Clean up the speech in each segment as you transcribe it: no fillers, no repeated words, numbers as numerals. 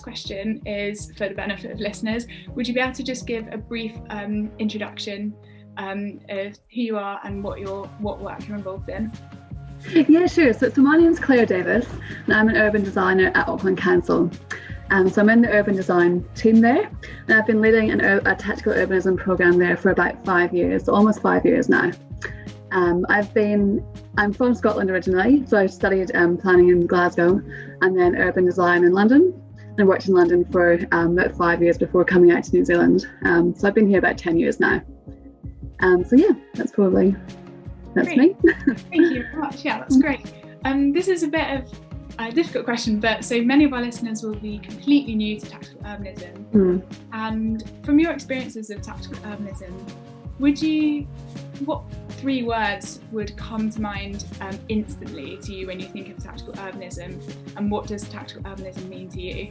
question is for the benefit of listeners. Would you be able to just give a brief introduction of who you are and what work you're involved in? Yeah, sure. So my name's Claire Davis and I'm an urban designer at Auckland Council. So I'm in the urban design team there, and I've been leading a tactical urbanism program there for about 5 years, almost 5 years now. I'm from Scotland originally, so I studied planning in Glasgow and then urban design in London. I worked in London for about 5 years before coming out to New Zealand. So I've been here about 10 years now. So yeah, that's great. Me. Thank you very much. Yeah, that's great. This is a bit of a difficult question, but so many of our listeners will be completely new to tactical urbanism. And from your experiences of tactical urbanism, what 3 words would come to mind instantly to you when you think of tactical urbanism, and what does tactical urbanism mean to you?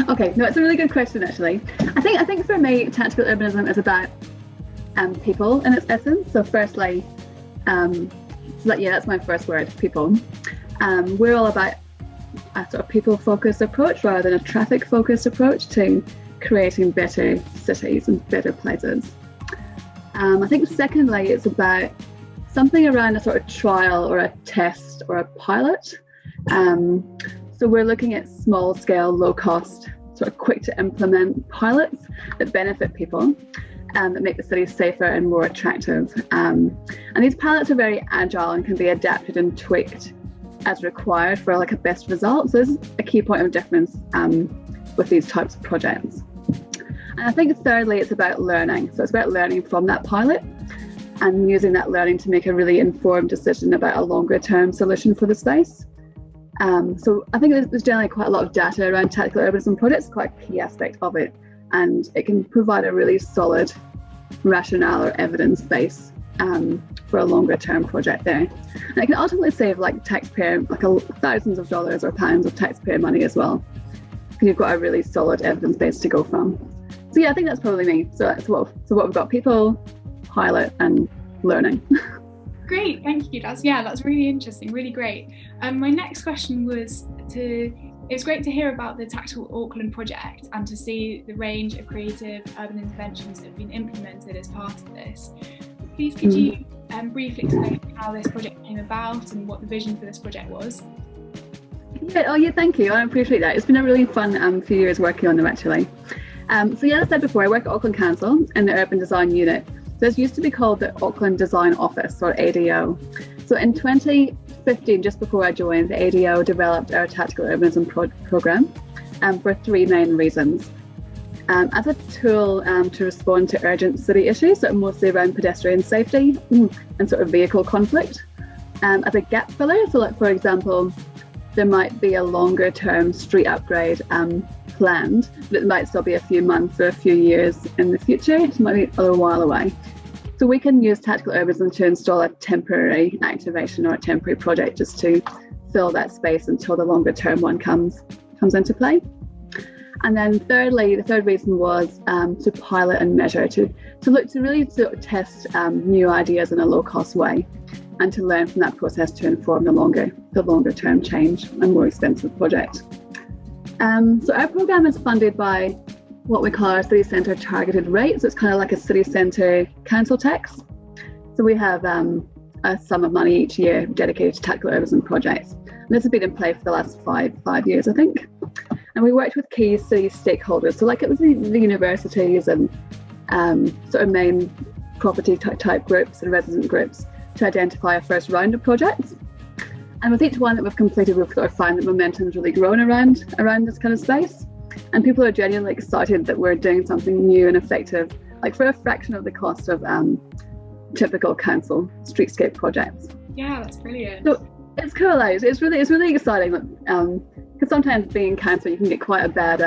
Okay, no, it's a really good question actually. I think for me, tactical urbanism is about people in its essence. So firstly, that's my first word, people. We're all about a sort of people-focused approach rather than a traffic-focused approach to creating better cities and better places. I think secondly, it's about something around a sort of trial or a test or a pilot. So we're looking at small-scale, low-cost, sort of quick-to-implement pilots that benefit people. That make the city safer and more attractive. And these pilots are very agile and can be adapted and tweaked as required for like a best result. So this is a key point of difference with these types of projects. And I think thirdly, it's about learning. So it's about learning from that pilot and using that learning to make a really informed decision about a longer term solution for the space. So I think there's generally quite a lot of data around tactical urbanism projects, quite a key aspect of it. And it can provide a really solid rationale or evidence base for a longer term project there. And it can ultimately save taxpayer, thousands of dollars or pounds of taxpayer money as well, because you've got a really solid evidence base to go from. So yeah, I think that's probably me. So what we've got: people, pilot, and learning. Great, thank you. That's really interesting, really great. My next question was it's great to hear about the Tactical Auckland project and to see the range of creative urban interventions that have been implemented as part of this. Please could you briefly explain how this project came about and what the vision for this project was? Yeah, thank you. I appreciate that. It's been a really fun few years working on them actually. As I said before, I work at Auckland Council in the Urban Design Unit. So this used to be called the Auckland Design Office, or ADO. So in 2015, just before I joined, the ADO developed our Tactical Urbanism program for 3 main reasons. As a tool to respond to urgent city issues, so mostly around pedestrian safety and sort of vehicle conflict. As a gap filler, so for example, there might be a longer term street upgrade planned, but it might still be a few months or a few years in the future. It might be a little while away. So we can use tactical urbanism to install a temporary activation or a temporary project just to fill that space until the longer term one comes into play. And then thirdly, the third reason was to pilot and measure, to really test new ideas in a low cost way, and to learn from that process to inform the longer term change and more expensive project. So our program is funded by what we call our city centre targeted rate. So it's kind of like a city centre council tax. So we have a sum of money each year dedicated to tactical urbanism projects. And this has been in play for the last five years, I think. And we worked with key city stakeholders. So it was the universities and sort of main property type groups and resident groups to identify a first round of projects. And with each one that we've completed, we've sort of found that momentum's really grown around this kind of space. And people are genuinely excited that we're doing something new and effective, for a fraction of the cost of typical council streetscape projects. Yeah, that's brilliant. So it's cool. It's really exciting. Because sometimes being council, you can get quite a bad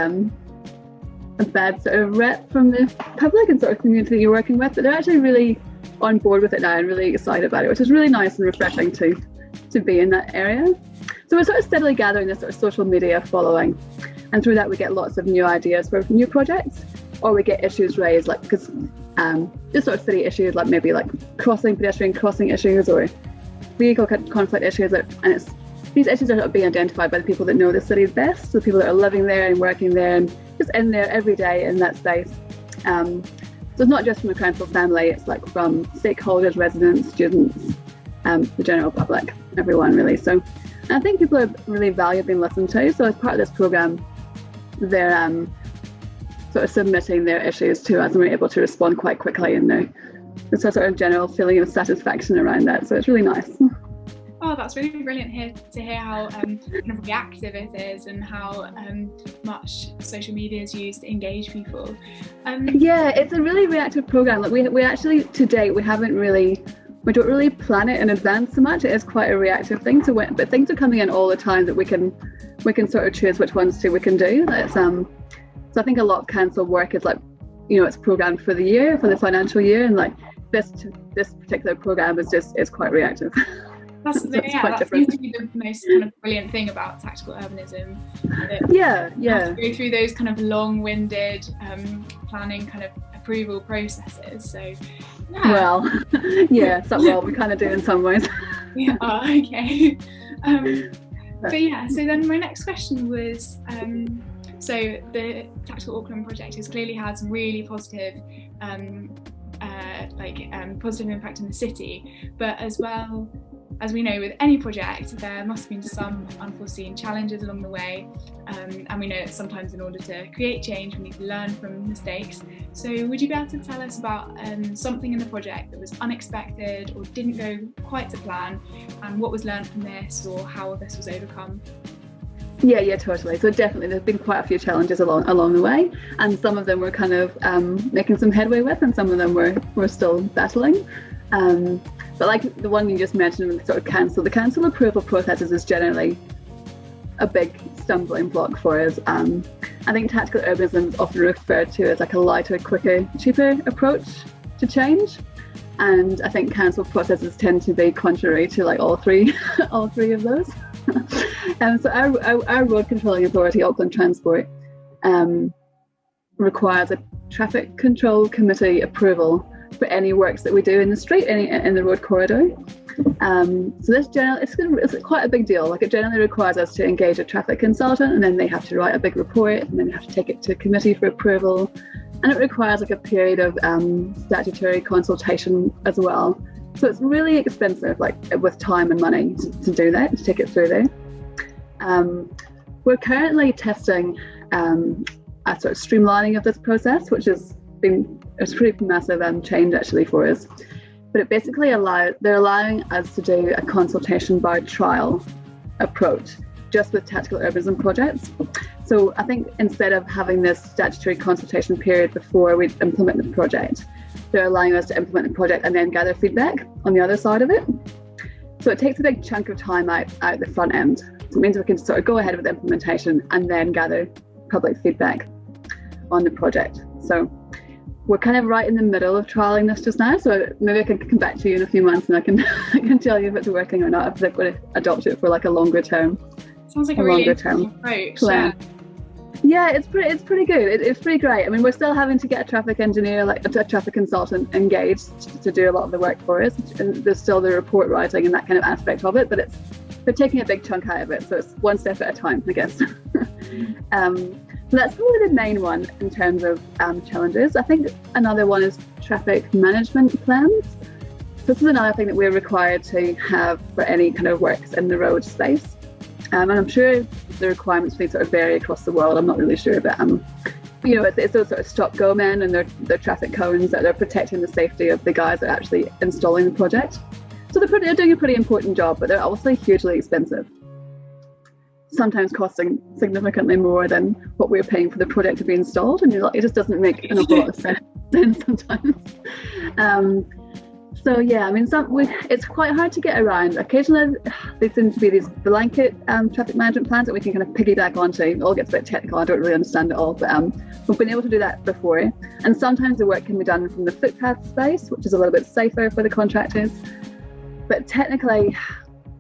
sort of rep from the public and sort of community you're working with. But they're actually really on board with it now and really excited about it, which is really nice and refreshing to be in that area. So we're sort of steadily gathering this sort of social media following, and through that we get lots of new ideas for new projects, or we get issues raised, because this sort of city issues, pedestrian crossing issues or vehicle conflict issues, and it's these issues are being identified by the people that know the cities best, so the people that are living there and working there and just in there every day in that space. So it's not just from the council family, it's like from stakeholders, residents, students, the general public, everyone really. So I think people are really valued being listened to. So as part of this programme, they're sort of submitting their issues to us and we're able to respond quite quickly, and there's a sort of general feeling of satisfaction around that. So it's really nice. Oh, that's really brilliant to hear how kind of reactive it is and how much social media is used to engage people. Yeah, it's a really reactive programme. Like we actually, to date, we don't really plan it in advance so much. It is quite a reactive thing. But things are coming in all the time that we can sort of choose which ones we can do. So I think a lot of council work is like, it's programmed for the year, for the financial year, and like this particular programme is quite reactive. That seems to be the most kind of brilliant thing about tactical urbanism. Yeah. To go through those kind of long-winded planning kind of approval processes. So, yeah. Well, yeah, we kind of do in some ways. Yeah. Oh, okay. But yeah, so then my next question was, so the Tactical Auckland project has clearly had some really positive positive impact in the city, but as well, as we know with any project, there must have been some unforeseen challenges along the way, and we know that sometimes in order to create change we need to learn from mistakes. So would you be able to tell us about something in the project that was unexpected or didn't go quite to plan, and what was learned from this or how this was overcome? Yeah, totally. So definitely there's been quite a few challenges along the way, and some of them we're kind of making some headway with, and some of them we're still battling. But like the one you just mentioned, the council approval processes is generally a big stumbling block for us. I think tactical urbanism is often referred to as like a lighter, quicker, cheaper approach to change, and I think council processes tend to be contrary to like all three of those. So our road controlling authority, Auckland Transport, requires a traffic control committee approval for any works that we do in the street, in the road corridor. So this it's quite a big deal. Like it generally requires us to engage a traffic consultant, and then they have to write a big report, and then they have to take it to committee for approval, and it requires like a period of statutory consultation as well. So it's really expensive, like with time and money to do that, to take it through there. We're currently testing a sort of streamlining of this process, which has been a pretty massive change actually for us. But it basically they're allowing us to do a consultation by trial approach just with tactical urbanism projects. So I think instead of having this statutory consultation period before we implement the project, they're allowing us to implement the project and then gather feedback on the other side of it. So it takes a big chunk of time out the front end. So it means we can sort of go ahead with the implementation and then gather public feedback on the project. So we're kind of right in the middle of trialling this just now. So maybe I can come back to you in a few months and I can tell you if it's working or not, if they're going to adopt it for like a longer term. Sounds like a really interesting approach. Plan. Yeah, it's pretty good. It's pretty great. I mean, we're still having to get a traffic engineer, like a traffic consultant, engaged to do a lot of the work for us. And there's still the report writing and that kind of aspect of it, but they're taking a big chunk out of it. So it's one step at a time, I guess. So that's probably the main one in terms of challenges. I think another one is traffic management plans. So this is another thing that we're required to have for any kind of works in the road space. And I'm sure the requirements may sort of vary across the world. I'm not really sure, but it's those sort of stop-go men and their traffic cones that are protecting the safety of the guys that are actually installing the project. So they're doing a pretty important job, but they're obviously hugely expensive. Sometimes costing significantly more than what we're paying for the project to be installed, and it just doesn't make an awful lot of sense sometimes. So yeah, I mean, it's quite hard to get around. Occasionally, there seem to be these blanket traffic management plans that we can kind of piggyback onto. It all gets a bit technical. I don't really understand it all, but we've been able to do that before. And sometimes the work can be done from the footpath space, which is a little bit safer for the contractors. But technically,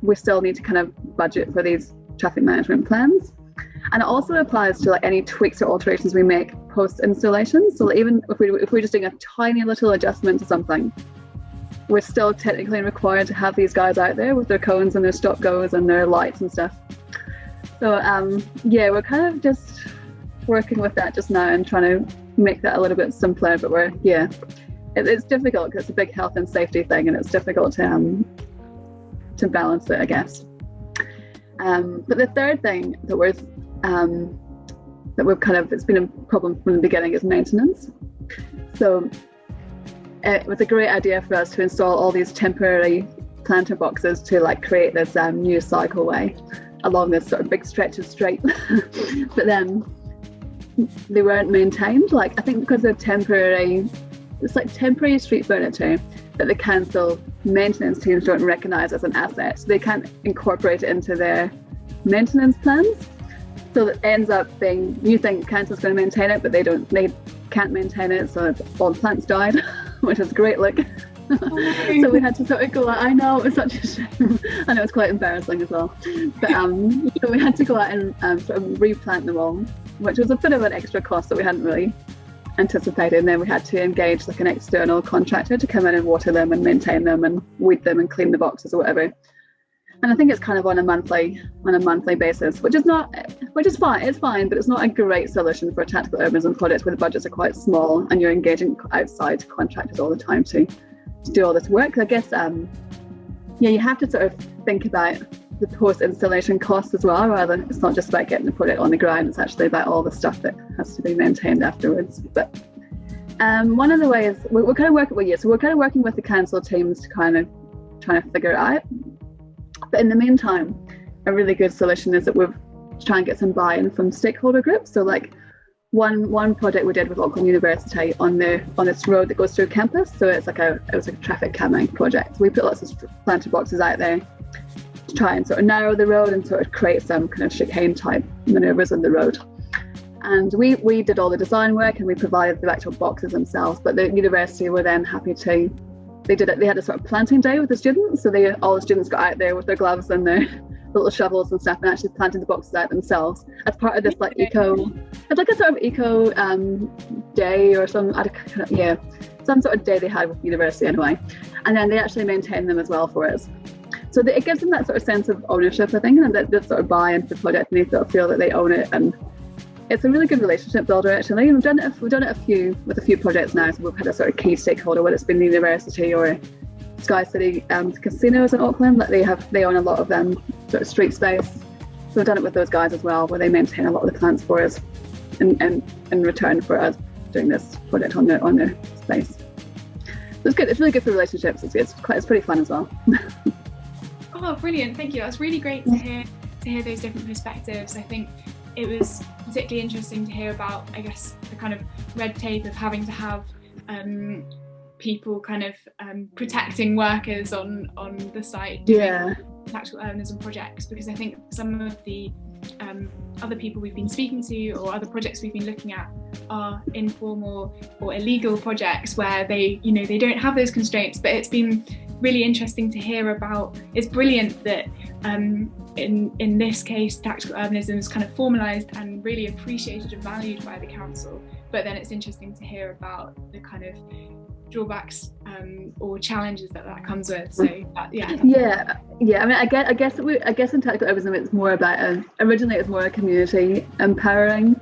we still need to kind of budget for these traffic management plans. And it also applies to like any tweaks or alterations we make post installation. So even if we're just doing a tiny little adjustment to something, we're still technically required to have these guys out there with their cones and their stop goes and their lights and stuff. So we're kind of just working with that just now and trying to make that a little bit simpler, but it's difficult because it's a big health and safety thing, and it's difficult to balance it, I guess. But the third thing that it's been a problem from the beginning is maintenance. So it was a great idea for us to install all these temporary planter boxes to like create this new cycleway along this sort of big stretch of straight. But then they weren't maintained. Like, I think because they're temporary, it's like temporary street furniture that the council maintenance teams don't recognise as an asset. So they can't incorporate it into their maintenance plans. So it ends up being, you think council's going to maintain it, but they can't maintain it. So all the plants died, which was a great look. So we had to sort of go out. I know, it was such a shame. I know it's quite embarrassing as well. But so we had to go out and sort of replant them all, which was a bit of an extra cost that we hadn't really anticipated. And then we had to engage like an external contractor to come in and water them and maintain them and weed them and clean the boxes or whatever. And I think it's kind of on a monthly basis, which is fine. It's fine, but it's not a great solution for a tactical urbanism project where the budgets are quite small and you're engaging outside contractors all the time to do all this work. I guess you have to sort of think about the post-installation costs as well. Rather, it's not just about getting the project on the ground, it's actually about all the stuff that has to be maintained afterwards. But one of the ways we're kind of working with the council teams to kind of trying to figure it out. But in the meantime, a really good solution is that we've try and get some buy-in from stakeholder groups. So like one project we did with Auckland University on this road that goes through campus. So it was a traffic calming project. We put lots of planter boxes out there to try and sort of narrow the road and sort of create some kind of chicane type manoeuvres on the road. And we did all the design work and we provided the actual boxes themselves. But the university were then happy to. They had a sort of planting day with the students. So all the students got out there with their gloves and their little shovels and stuff and actually planted the boxes out themselves as part of this like it's like a sort of eco day or some sort of day they had with the university anyway. And then they actually maintain them as well for us. So it gives them that sort of sense of ownership, I think, and that sort of buy into the project, and they sort of feel that they own it. And it's a really good relationship builder, actually. And we've done it with a few projects now. So we've had a sort of key stakeholder, whether it's been the university or Sky City casinos in Auckland. Like they own a lot of sort of street space. So we've done it with those guys as well, where they maintain a lot of the plants for us, in return for us doing this project on their space. So it's good. It's really good for relationships. It's pretty fun as well. Oh, brilliant! Thank you. That's really great to hear those different perspectives. I think it was particularly interesting to hear about, I guess, the kind of red tape of having to have people kind of protecting workers on the site doing tactical urbanism projects, because I think some of the other people we've been speaking to or other projects we've been looking at are informal or illegal projects where they don't have those constraints. But it's been really interesting to hear about. It's brilliant that in this case tactical urbanism is kind of formalised and really appreciated and valued by the council, but then it's interesting to hear about the kind of drawbacks or challenges that comes with. So I mean, I guess in tactical urbanism it's more about originally it was more a community empowering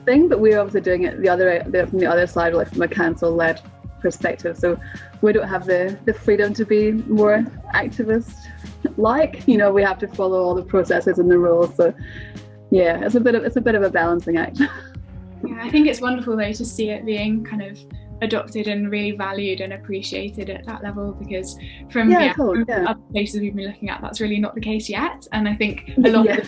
thing, but we're obviously doing it from the other side, like from a council-led perspective. So we don't have the freedom to be more activist like, we have to follow all the processes and the rules. So yeah, it's a bit of a balancing act. Yeah, I think it's wonderful though to see it being kind of adopted and really valued and appreciated at that level, because from other places we've been looking at, that's really not the case yet. And I think a lot of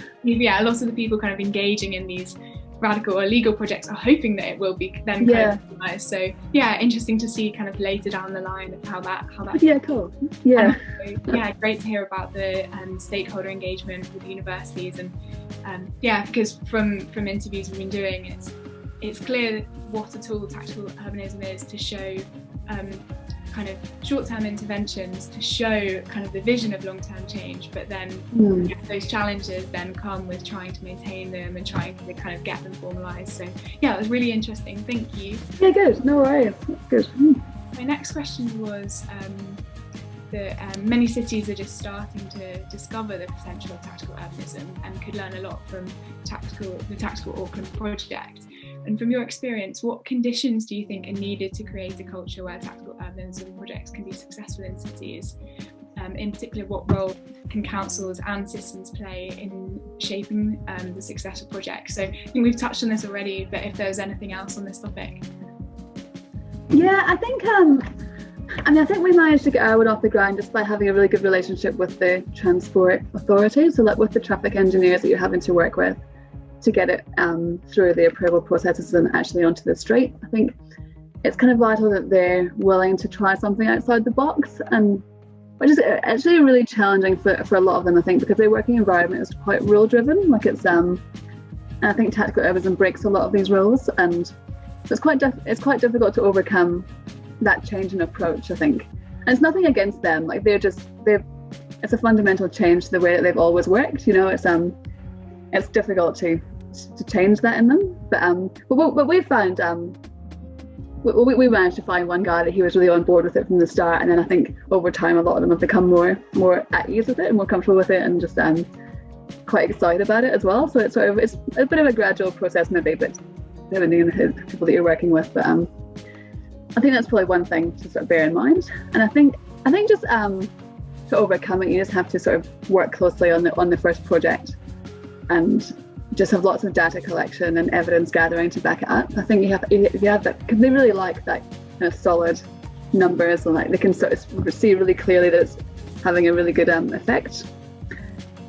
the people kind of engaging in these radical or illegal projects are hoping that it will be then kind of realised. So interesting to see kind of later down the line of how that cool. Great to hear about the stakeholder engagement with universities and because from interviews we've been doing, it's clear what a tool tactical urbanism is to show kind of short-term interventions, to show kind of the vision of long-term change, but then those challenges then come with trying to maintain them and trying to kind of get them formalised. So it was really interesting. Thank you. Yeah, good. No worries. Good. My next question was that many cities are just starting to discover the potential of tactical urbanism and could learn a lot from the Tactical Auckland project. And from your experience, what conditions do you think are needed to create a culture where tactical urbanism projects can be successful in cities? In particular, what role can councils and citizens play in shaping the success of projects? So I think we've touched on this already, but if there's anything else on this topic. Yeah, I think I think we managed to get our one off the ground just by having a really good relationship with the transport authority. So like with the traffic engineers that you're having to work with to get it through the approval processes and actually onto the street. I think it's kind of vital that they're willing to try something outside the box, and which is actually really challenging for a lot of them, I think, because their working environment is quite rule driven. Like it's and I think tactical urbanism breaks a lot of these rules, and it's quite difficult to overcome that change in approach, I think. And it's nothing against them, like it's a fundamental change to the way that they've always worked, you know. It's difficult to change that in them, but we found we managed to find one guy that he was really on board with it from the start, and then I think over time a lot of them have become more at ease with it and more comfortable with it, and just quite excited about it as well. So it's a bit of a gradual process maybe, but depending on the people that you're working with, but I think that's probably one thing to sort of bear in mind. And I think just to overcome it, you just have to sort of work closely on the first project and just have lots of data collection and evidence gathering to back it up. I think if you have that, because they really like that kind of solid numbers, and like they can sort of see really clearly that it's having a really good effect.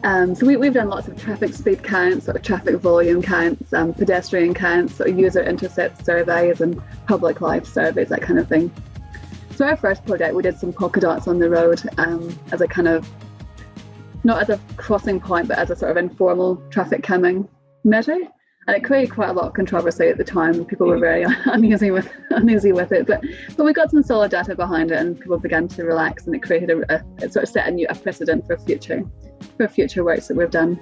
So we've done lots of traffic speed counts, sort of traffic volume counts, pedestrian counts, sort of user intercept surveys and public life surveys, that kind of thing. So our first project, we did some polka dots on the road as a kind of, not as a crossing point, but as a sort of informal traffic calming measure. And it created quite a lot of controversy at the time. People were very uneasy with it, but we got some solid data behind it, and people began to relax, and it created it sort of set a precedent for future works that we've done.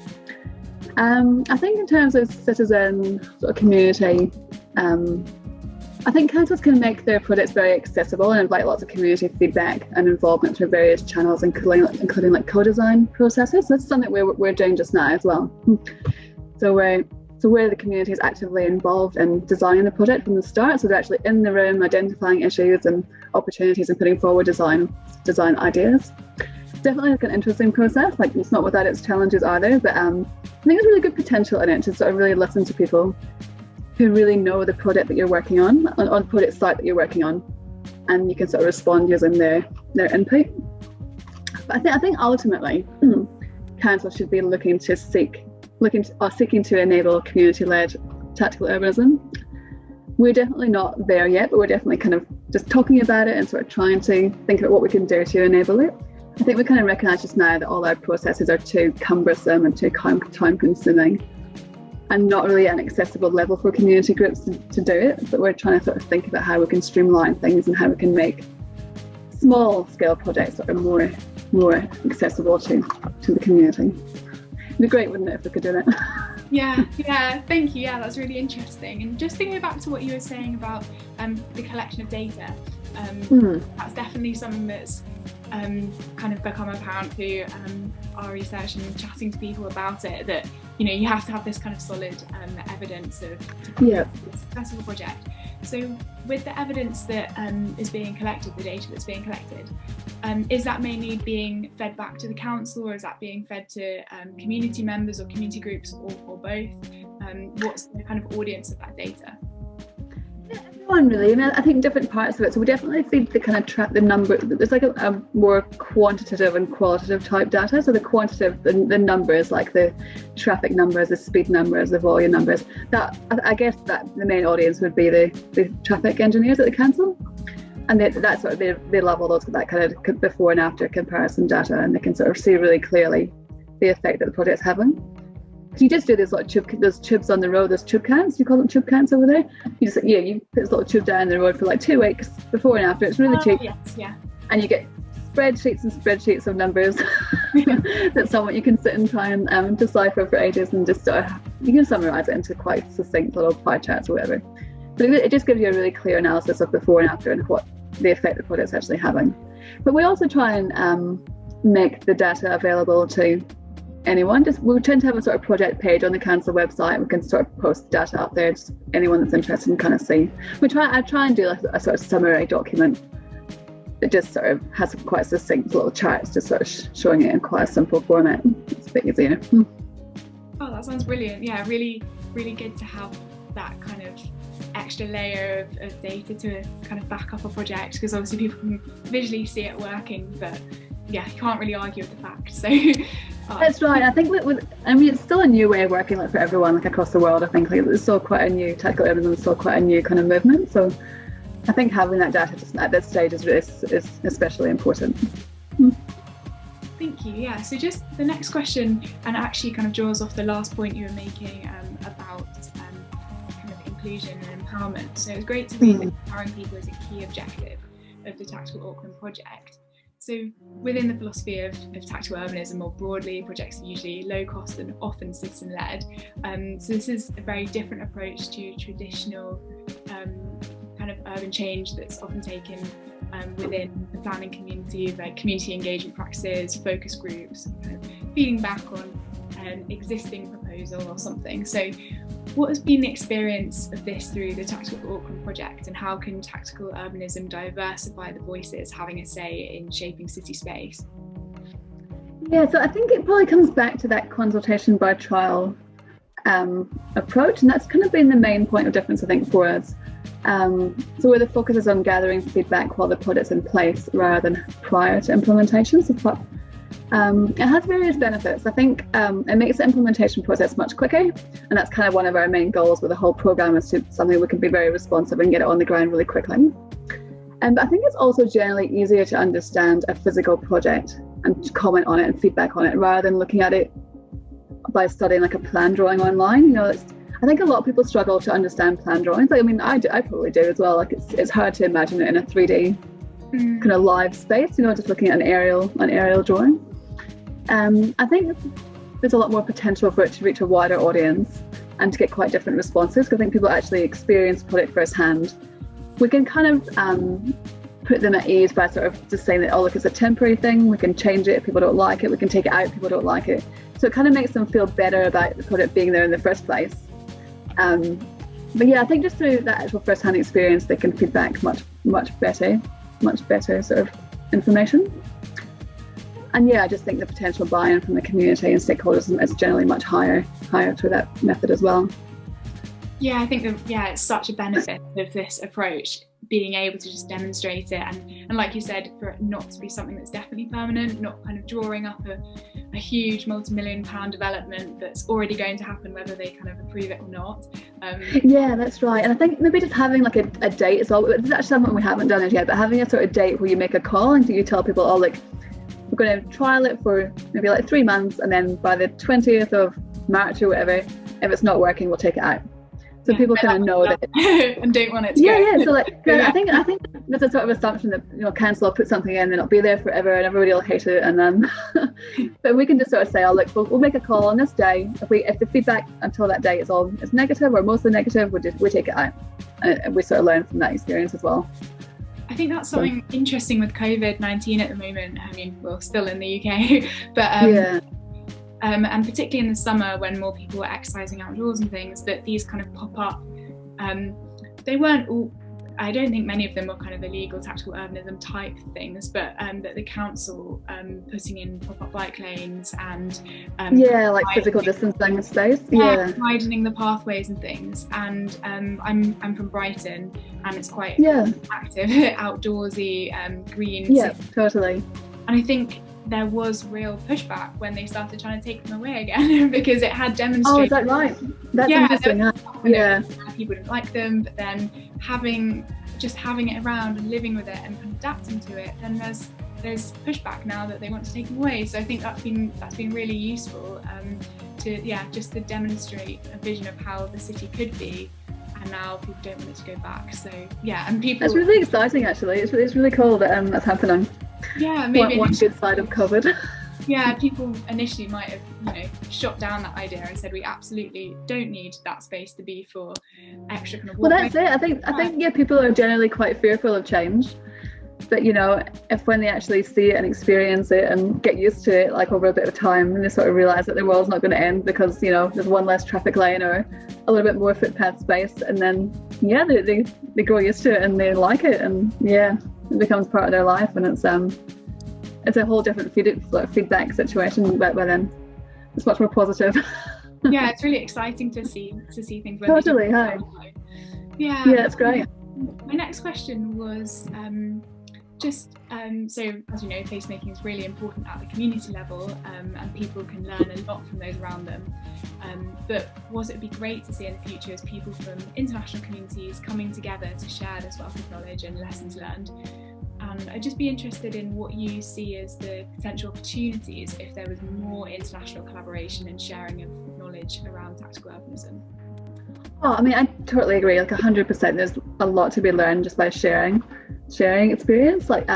I think in terms of citizen sort of community, I think councils can make their projects very accessible and invite lots of community feedback and involvement through various channels, including like co-design processes. That's something we're doing just now as well. So where the community is actively involved in designing the project from the start, so they're actually in the room identifying issues and opportunities and putting forward design ideas. It's definitely like an interesting process. Like it's not without its challenges either, but I think there's really good potential in it to sort of really listen to people who really know the project that you're working on the project site that you're working on, and you can sort of respond using their input. But I think ultimately council should be seeking to enable community-led tactical urbanism. We're definitely not there yet, but we're definitely kind of just talking about it and sort of trying to think about what we can do to enable it. I think we kind of recognise just now that all our processes are too cumbersome and too time-consuming and not really an accessible level for community groups to do it. But we're trying to sort of think about how we can streamline things and how we can make small-scale projects sort of more accessible to the community. It'd be great, wouldn't it, if we could do that? Yeah, thank you. Yeah, that's really interesting. And just thinking back to what you were saying about the collection of data, that's definitely something that's kind of become apparent through our research and chatting to people about it, that you have to have this kind of solid evidence of a successful project. So with the evidence that is being collected, the data that's being collected, is that mainly being fed back to the council, or is that being fed to community members or community groups, or both? What's the kind of audience of that data? Yeah, everyone really. I mean, I think different parts of it. So we definitely feed the kind of the number. There's like a more quantitative and qualitative type data. So the quantitative, the numbers, like the traffic numbers, the speed numbers, the volume numbers. That I guess that the main audience would be the traffic engineers at the council, and that's sort of they love all those that kind of before and after comparison data, and they can sort of see really clearly the effect that the project's having. You just do those tubes on the road, those tube counts. You call them tube counts over there. You just you put this little tube down the road for like 2 weeks before and after. It's really cheap. Yes, yeah. And you get spreadsheets and spreadsheets of numbers that's somewhat you can sit and try and decipher for ages, and just you can summarise it into quite succinct little pie charts or whatever. But it just gives you a really clear analysis of before and after, and what the effect the project's actually having. But we also try and make the data available to anyone. We tend to have a sort of project page on the council website. We can sort of post data up there, just anyone that's interested in kind of see. I try and do like a sort of summary document that just sort of has quite succinct little charts, just sort of showing it in quite a simple format. It's a bit easier. Oh, that sounds brilliant. Yeah, really, really good to have that kind of extra layer of data to kind of back up a project, because obviously people can visually see it working, but yeah, you can't really argue with the facts. So that's right. I think it's still a new way of working, like for everyone, like across the world. I think like it's still quite a new tactical urbanism, it's still quite a new kind of movement. So I think having that data just at this stage is especially important. Thank you. Yeah. So just the next question, and actually kind of draws off the last point you were making about kind of inclusion and empowerment. So it's great to read that empowering people is a key objective of the Tactical Auckland project. So within the philosophy of tactical urbanism more broadly, projects are usually low cost and often citizen-led. So this is a very different approach to traditional kind of urban change that's often taken within the planning community, like community engagement practices, focus groups, kind of feeding back on an existing proposal or something. So what has been the experience of this through the Tactical Auckland project, and how can tactical urbanism diversify the voices having a say in shaping city space? Yeah, so I think it probably comes back to that consultation by trial approach, and that's kind of been the main point of difference, I think, for us. So where the focus is on gathering feedback while the project's in place rather than prior to implementation. So it has various benefits. I think it makes the implementation process much quicker, and that's kind of one of our main goals with the whole programme, is to something we can be very responsive and get it on the ground really quickly. But I think it's also generally easier to understand a physical project and comment on it and feedback on it rather than looking at it by studying like a plan drawing online. I think a lot of people struggle to understand plan drawings. Like, I mean, I probably do as well. Like it's hard to imagine it in a 3D kind of live space, just looking at an aerial drawing. I think there's a lot more potential for it to reach a wider audience and to get quite different responses, because I think people actually experience the product firsthand. We can kind of put them at ease by sort of just saying that, oh, look, it's a temporary thing. We can change it if people don't like it. We can take it out if people don't like it. So it kind of makes them feel better about the product being there in the first place. But yeah, I think just through that actual first-hand experience, they can feedback much better sort of information. And yeah, I just think the potential buy-in from the community and stakeholders is generally much higher through that method as well. Yeah, I think it's such a benefit of this approach, being able to just demonstrate it, and like you said, for it not to be something that's definitely permanent, not kind of drawing up a huge multi-million-pound development that's already going to happen whether they kind of approve it or not. Yeah, that's right. And I think maybe just having like a date as well. This is actually something we haven't done it yet, but having a sort of date where you make a call and you tell people, oh, like, we're going to trial it for maybe like 3 months, and then by the 20th of March or whatever, if it's not working, we'll take it out. So people kind of know that and don't want it to go. Yeah. So like, I think there's a sort of assumption that council will put something in and it'll be there forever and everybody will hate it, and then but we can just sort of say, oh look, we'll make a call on this day. If the feedback until that day is negative or mostly negative, we take it out, and we sort of learn from that experience as well. I think that's something interesting with COVID-19 at the moment. I mean, we're still in the UK, but and particularly in the summer when more people were exercising outdoors and things, that these kind of pop up. They weren't all, I don't think many of them were kind of illegal tactical urbanism type things, but that the council putting in pop-up bike lanes and like physical distancing space, widening the pathways and things. And I'm from Brighton, and it's quite active, outdoorsy, green. Yeah, totally. And I think there was real pushback when they started trying to take them away again because it had demonstrated. Oh, is that right? That's interesting. People didn't like them, but then having it around and living with it and adapting to it, then there's pushback now that they want to take them away. So I think that's been really useful to demonstrate a vision of how the city could be. And now people don't want it to go back. So and people. That's really exciting, actually. It's really cool that that's happening. Yeah, maybe one good side of COVID. Yeah, people initially might have, shot down that idea and said we absolutely don't need that space to be for extra kind of. Well, that's it. I think people are generally quite fearful of change, But you know, if when they actually see it and experience it and get used to it, like over a bit of time, and they sort of realise that the world's not going to end because, you know, there's one less traffic lane or a little bit more footpath space, and then they grow used to it and they like it, and it becomes part of their life, and it's a whole different feedback situation. But then it's much more positive. Yeah, it's really exciting to see things. Totally, hi. Yeah, it's great. My next question was so as you know, placemaking is really important at the community level, and people can learn a lot from those around them. But it'd be great to see in the future as people from international communities coming together to share this wealth of knowledge and lessons learned. And I'd just be interested in what you see as the potential opportunities if there was more international collaboration and sharing of knowledge around tactical urbanism. Oh, I mean, I totally agree. Like 100%, there's a lot to be learned just by sharing experience. Like,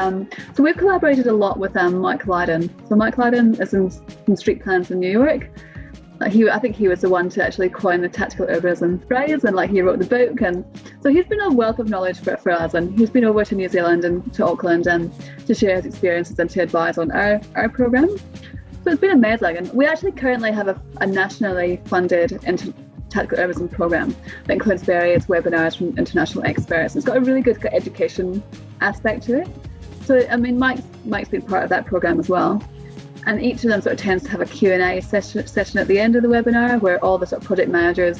so we've collaborated a lot with Mike Lydon. So Mike Lydon is in street plans in New York. I think he was the one to actually coin the tactical urbanism phrase, and like he wrote the book, and so he's been a wealth of knowledge for us, and he's been over to New Zealand and to Auckland and to share his experiences and to advise on our programme. So it's been amazing, and we actually currently have a nationally funded tactical urbanism programme that includes various webinars from international experts. It's got a really good education aspect to it. So I mean, Mike's been part of that programme as well. And each of them sort of tends to have a Q&A session at the end of the webinar where all the sort of project managers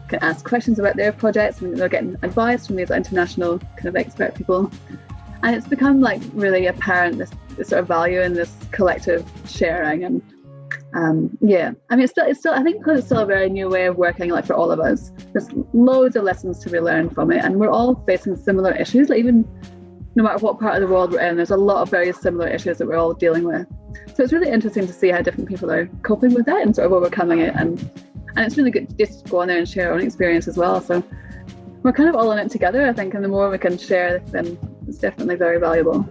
can ask questions about their projects, and they're getting advice from these international kind of expert people. And it's become like really apparent this sort of value in this collective sharing. And I mean, it's still I think because it's still a very new way of working, like for all of us, there's loads of lessons to be learned from it, and we're all facing similar issues. Like even no matter what part of the world we're in, there's a lot of very similar issues that we're all dealing with. So it's really interesting to see how different people are coping with that and sort of overcoming it, and it's really good to just go on there and share our own experience as well. So we're kind of all in it together, I think, and the more we can share, then it's definitely very valuable.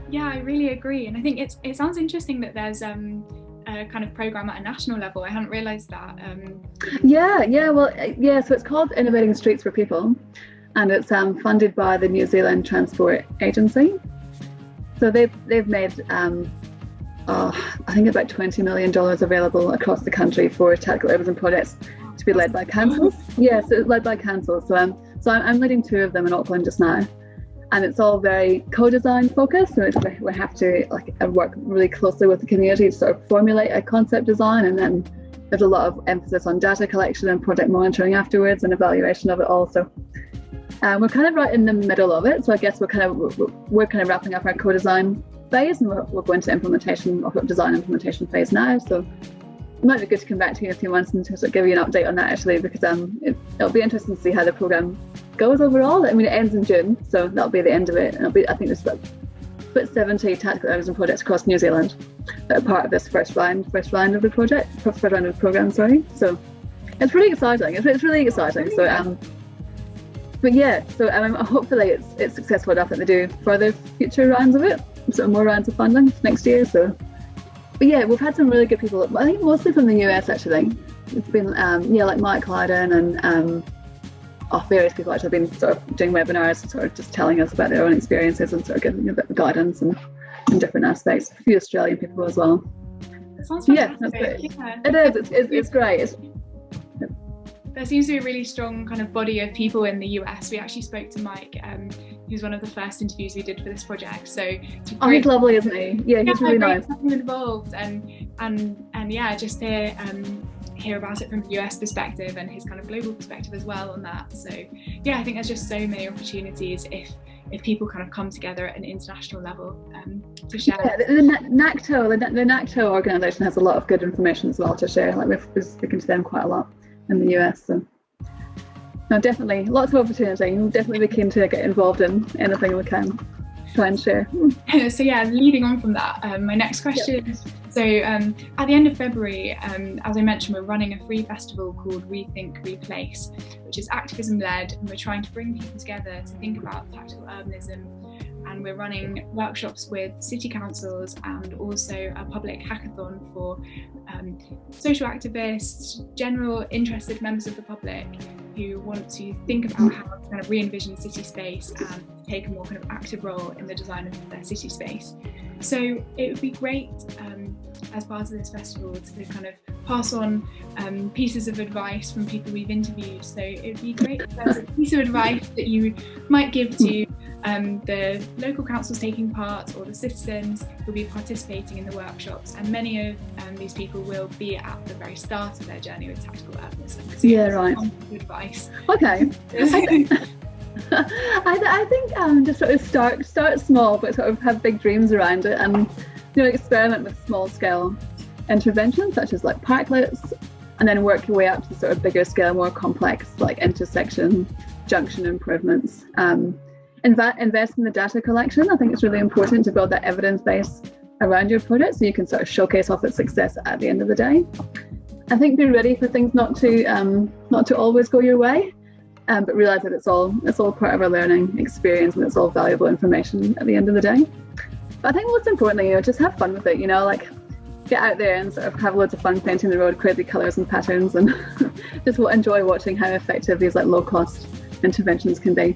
Yeah, I really agree, and I think it sounds interesting that there's a kind of programme at a national level. I hadn't realised that. So it's called Innovating Streets for People, and it's funded by the New Zealand Transport Agency. So they've made I think about $20 million available across the country for tactical urbanism projects to be led by councils. Yeah, so it's led by councils. So I'm leading 2 of them in Auckland just now, and it's all very co-design focused. So we have to work really closely with the community to sort of formulate a concept design, and then there's a lot of emphasis on data collection and project monitoring afterwards and evaluation of it all. So we're kind of right in the middle of it. So I guess we're kind of wrapping up our co-design phase, and we're going to design implementation phase now. So it might be good to come back to you in a few months and to sort of give you an update on that, actually, because it'll be interesting to see how the programme goes overall. I mean, it ends in June, so that'll be the end of it. And I think there's about 70 tactical urbanism projects across New Zealand that are part of this first round of the programme. Sorry. So it's really exciting. It's really exciting. So hopefully it's successful enough that they do further future rounds of it, sort of more rounds of funding next year. So, but yeah, we've had some really good people. I think mostly from the US actually. It's been like Mike Lydon and various people actually have been sort of doing webinars and sort of just telling us about their own experiences and sort of giving a bit of guidance and different aspects. A few Australian people as well. That sounds fantastic. Yeah, that's great. Yeah. It is. It's great. There seems to be a really strong kind of body of people in the US. We actually spoke to Mike, who's one of the first interviews we did for this project. So he's lovely, isn't he? Yeah, he's really nice. Involved and yeah, just hear about it from the US perspective and his kind of global perspective as well on that. So yeah, I think there's just so many opportunities if people kind of come together at an international level to share. Yeah, the NACTO organisation has a lot of good information as well to share. Like we're speaking to them quite a lot in the US. So no, definitely lots of opportunity. We'll definitely be keen to get involved in anything we can try and share. So yeah, leading on from that, my next question is, so at the end of February, as I mentioned, we're running a free festival called Rethink Replace, which is activism led, and we're trying to bring people together to think about tactical urbanism. And we're running workshops with city councils and also a public hackathon for social activists, general interested members of the public who want to think about how to kind of re-envision city space and take a more kind of active role in the design of their city space. So it would be great as part of this festival to kind of pass on pieces of advice from people we've interviewed. So it would be great if there's a piece of advice that you might give to the local councils taking part or the citizens who'll be participating in the workshops, and many of these people will be at the very start of their journey with tactical urbanism. So yeah, right. Advice. Okay. I think just sort of start small, but sort of have big dreams around it, and experiment with small scale interventions such as like parklets, and then work your way up to sort of bigger scale, more complex like intersection junction improvements. Invest in the data collection. I think it's really important to build that evidence base around your project so you can sort of showcase off its success at the end of the day. I think be ready for things not to always go your way, but realize that it's all part of our learning experience, and it's all valuable information at the end of the day. But I think most importantly, just have fun with it. Like get out there and sort of have loads of fun painting the road, crazy colours and patterns, and just enjoy watching how effective these like low cost interventions can be.